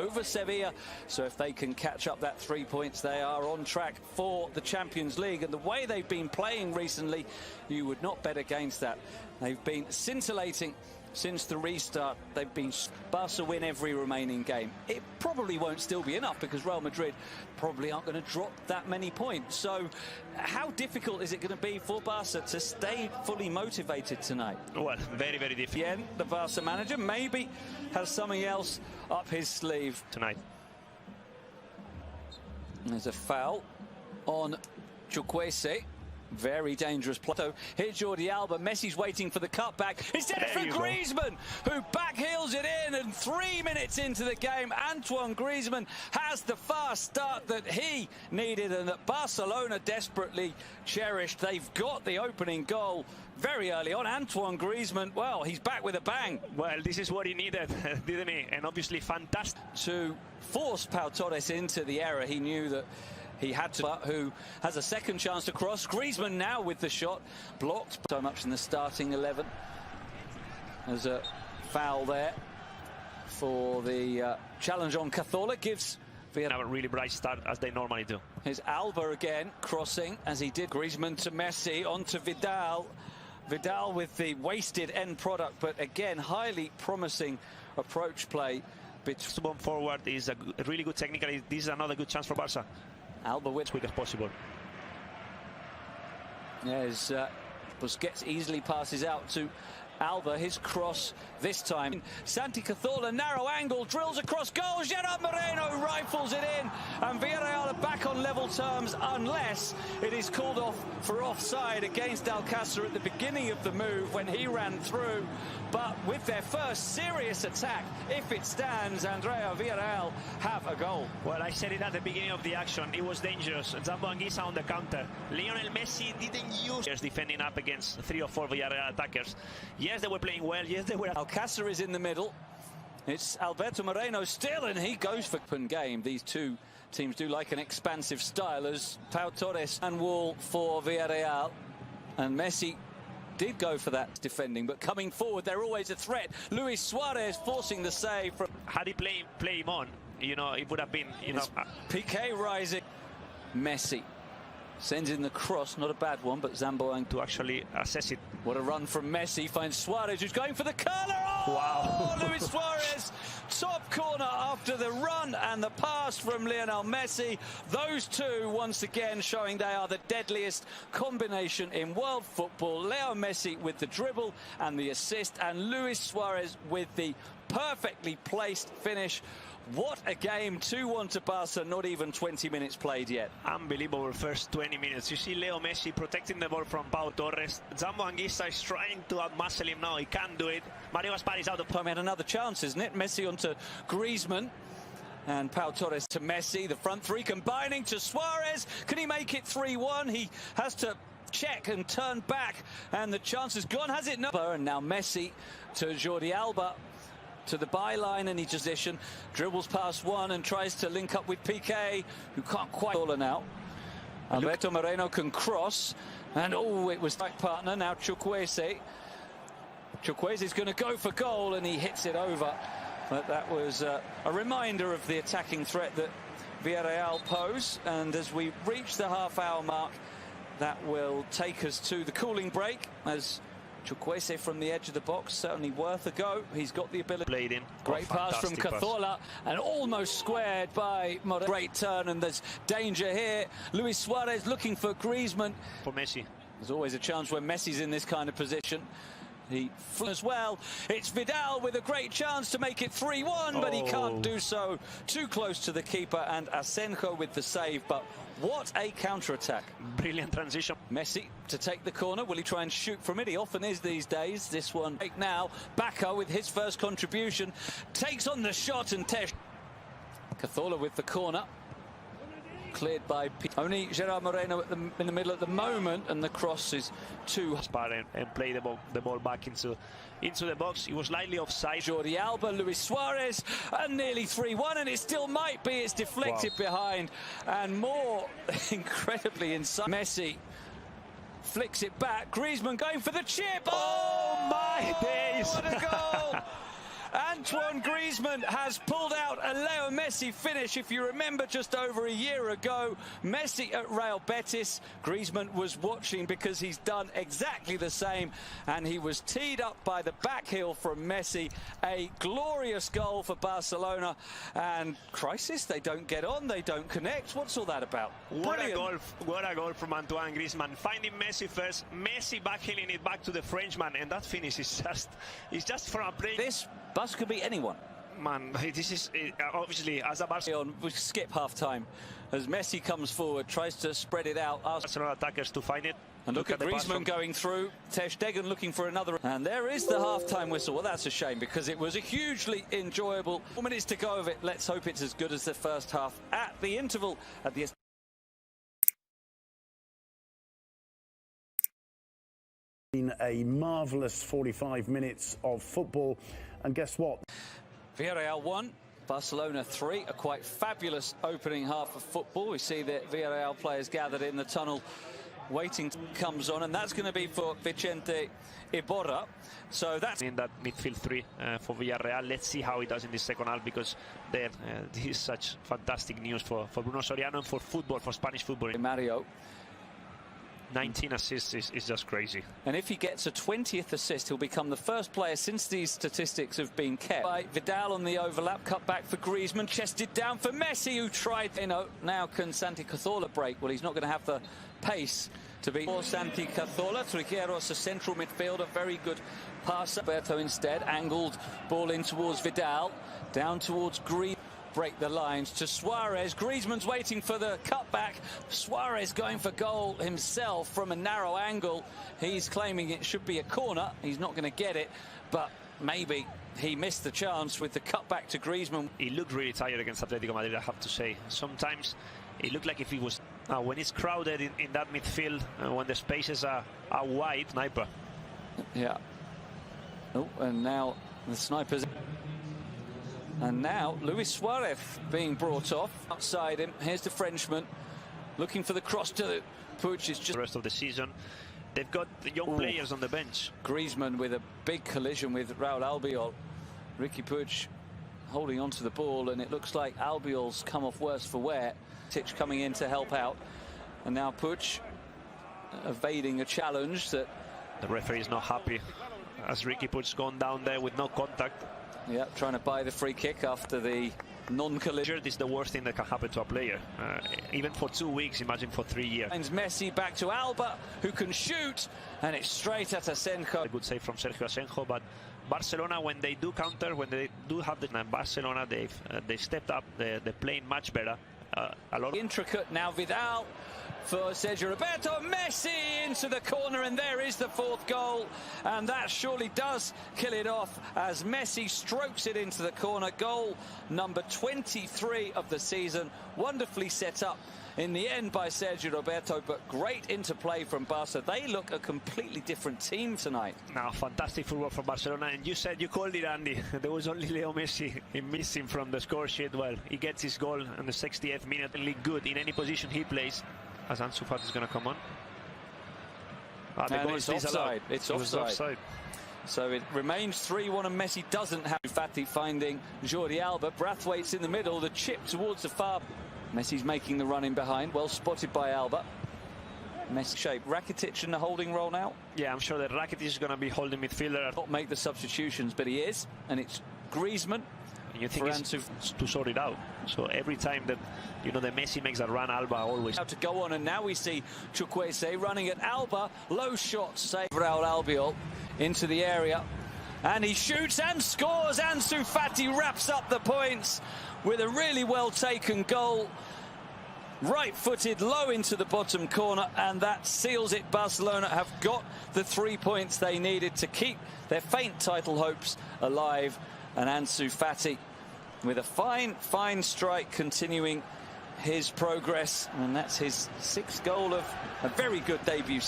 over Sevilla, so if they can catch up that 3 points, they are on track for the Champions League. And the way they've been playing recently, you would not bet against that. They've been scintillating since the restart. They've been Barca win every remaining game. It probably won't still be enough because Real Madrid probably aren't going to drop that many points. So how difficult is it going to be for Barca to stay fully motivated tonight? Well, very, very difficult. Again, the Barca manager maybe has something else up his sleeve tonight. There's a foul on Chukwueze. Very dangerous play. So here's Jordi Alba. Messi's waiting for the cutback. It's there for Griezmann, who backheels it in. And 3 minutes into the game, Antoine Griezmann has the fast start that he needed and that Barcelona desperately cherished. They've got the opening goal very early on. Antoine Griezmann, well, he's back with a bang. Well, this is what he needed, didn't he? And obviously fantastic. To force Pau Torres into the error, he knew that he had to, but who has a second chance to cross. Griezmann now with the shot, blocked so much in the starting 11. There's a foul there for the challenge on Cazorla. Gives Villarreal a really bright start as they normally do. Here's Alba again, crossing as he did. Griezmann to Messi, on to Vidal. Vidal with the wasted end product, but again, highly promising approach play. One forward is a really good technically. This is another good chance for Barca. Alba with as quick as possible. Yes, Busquets easily passes out to Alba. His cross this time. Santi Cazorla, narrow angle, drills across goal. Gerard Moreno rifles it in. And Villarreal are back on level terms unless it is called off for offside against Alcácer at the beginning of the move when he ran through. But with their first serious attack, if it stands, Andrea, Villarreal have a goal. Well, I said it at the beginning of the action. It was dangerous. Zambo Anguissa on the counter. Lionel Messi didn't use defending up against 3 or 4 Villarreal attackers. Yes, they were playing well. Yes, they were. Alcácer is in the middle. It's Alberto Moreno still, and he goes for open game. These two teams do like an expansive style as Pau Torres and wall for Villarreal. And Messi did go for that defending, but coming forward, they're always a threat. Luis Suarez forcing the save. From had he play him on, you know, it would have been, you know. Piqué rising. Messi sends in the cross, not a bad one, but Zambo to actually assess it. What a run from Messi, finds Suarez, who's going for the curler. Oh, wow. Luis Suarez, top corner after the run and the pass from Lionel Messi. Those two, once again, showing they are the deadliest combination in world football. Leo Messi with the dribble and the assist, and Luis Suarez with the perfectly placed finish. What a game, 2-1 to Barca, not even 20 minutes played yet. Unbelievable first 20 minutes. You see Leo Messi protecting the ball from Pau Torres. Zambo Anguissa is trying to outmuscle him now. He can't do it. Mario Gaspar is out of time. He had another chance, isn't it? Messi onto Griezmann. And Pau Torres to Messi. The front three combining to Suarez. Can he make it 3-1? He has to check and turn back. And the chance is gone. Has it? No. And now Messi to Jordi Alba. To the byline, and he position, dribbles past one and tries to link up with Piqué, who can't quite call it now. Alberto Moreno can cross, and oh, it was back partner, now Chukwueze. Chukwueze's going to go for goal, and he hits it over. But that was a reminder of the attacking threat that Villarreal pose, and as we reach the half-hour mark, that will take us to the cooling break, as Chukwueze from the edge of the box, certainly worth a go. He's got the ability. Played in. Great pass from Cazorla and almost squared by Moreno. Great turn, and there's danger here. Luis Suarez looking for Griezmann. For Messi. There's always a chance when Messi's in this kind of position. He as well. It's Vidal with a great chance to make it 3-1, but he can't do so. Too close to the keeper, and Asenjo with the save. But what a counter-attack. Brilliant transition. Messi to take the corner. Will he try and shoot from it? He often is these days. This one now. Bacca with his first contribution. Takes on the shot, and Tesh. Cazorla with the corner. Cleared by only Gerard Moreno in the middle at the moment, and the cross is too and play the ball back into the box. He was slightly offside. Jordi Alba, Luis Suarez, and nearly 3-1, and it still might be. It's deflected behind, and more incredibly inside. Messi flicks it back. Griezmann going for the chip. Oh my days! What a goal! Antoine Griezmann has pulled out a Leo Messi finish. If you remember, just over a year ago, Messi at Real Betis, Griezmann was watching because he's done exactly the same, and he was teed up by the back heel from Messi. A glorious goal for Barcelona, and crisis, they don't get on, they don't connect. What's all that about? What a goal from Antoine Griezmann, finding Messi first, Messi backheeling it back to the Frenchman, and that finish is just from a play. This bus could be anyone. Man, this is obviously, as a Barcelona, We skip half-time as Messi comes forward, tries to spread it out. Barcelona attackers to find it. And look at Griezmann going through. Ter Stegen looking for another. And there is the half-time whistle. Well, that's a shame because it was a hugely enjoyable 4 minutes to go of it. Let's hope it's as good as the first half. At the interval, at the Been a marvellous 45 minutes of football, and guess what? Villarreal 1, Barcelona 3, a quite fabulous opening half of football. We see the Villarreal players gathered in the tunnel waiting comes on, and that's going to be for Vicente Iborra. So that's in that midfield three for Villarreal. Let's see how he does in the second half, because this is such fantastic news for Bruno Soriano and for football, for Spanish football. Mario. 19 assists is just crazy. And if he gets a 20th assist, he'll become the first player since these statistics have been kept. By Vidal on the overlap, cut back for Griezmann, chested down for Messi, who tried. Now can Santi Cazorla break? Well, he's not going to have the pace to beat Santi Cazorla. Trigueros, a central midfielder, very good passer. Roberto instead, angled ball in towards Vidal, down towards Griezmann. Break the lines to Suarez. Griezmann's waiting for the cutback. Suarez going for goal himself from a narrow angle. He's claiming it should be a corner. He's not going to get it, but maybe he missed the chance with the cutback to Griezmann. He looked really tired against Atletico Madrid, I have to say. Sometimes it looked like if he was... when it's crowded in that midfield, when the spaces are wide, sniper. Yeah. Oh, and now the snipers... And now Luis Suarez being brought off outside him. Here's the Frenchman looking for the cross to the Puig. It's just the rest of the season. They've got young players on the bench. Griezmann with a big collision with Raul Albiol. Riqui Puig holding onto the ball, and it looks like Albiol's come off worse for wear. Titch coming in to help out, and now Puig evading a challenge that the referee is not happy as Riqui Puig's gone down there with no contact. Yeah, trying to buy the free kick after the non-collision. This is the worst thing that can happen to a player. Even for 2 weeks, imagine for 3 years. And Messi back to Alba, who can shoot, and it's straight at Asenjo. A good save from Sergio Asenjo, but Barcelona, when they do counter, when they do have the Barcelona, they've stepped up. They're playing much better. A lot intricate now. Vidal for Sergio Roberto, Messi into the corner, and there is the fourth goal, and that surely does kill it off as Messi strokes it into the corner. Goal number 23 of the season, wonderfully set up in the end by Sergio Roberto, but great interplay from Barca. They look a completely different team tonight. Now, fantastic football from Barcelona, and you called it, Andy. There was only Leo Messi missing from the score sheet. Well, he gets his goal in the 60th minute, really good in any position he plays. As Ansu Fati is going to come on. And it's offside. It's offside. So it remains 3-1, and Messi doesn't have Fati finding Jordi Alba. Brathwaite's in the middle, the chip towards the far. Messi's making the run in behind, well spotted by Alba. Messi shape. Rakitic in the holding role now. Yeah, I'm sure that Rakitic is going to be holding midfielder. Not make the substitutions, but he is, and it's Griezmann. And you think it's to sort it out. So every time that the Messi makes a run, Alba always out to go on, and now we see Chukwueze running at Alba. Low shot save Raul Albiol into the area, and he shoots and scores. Ansu Fati wraps up the points with a really well taken goal. Right-footed low into the bottom corner, and that seals it. Barcelona have got the 3 points they needed to keep their faint title hopes alive. And Ansu Fati with a fine strike, continuing his progress, and that's his 6th goal of a very good debut.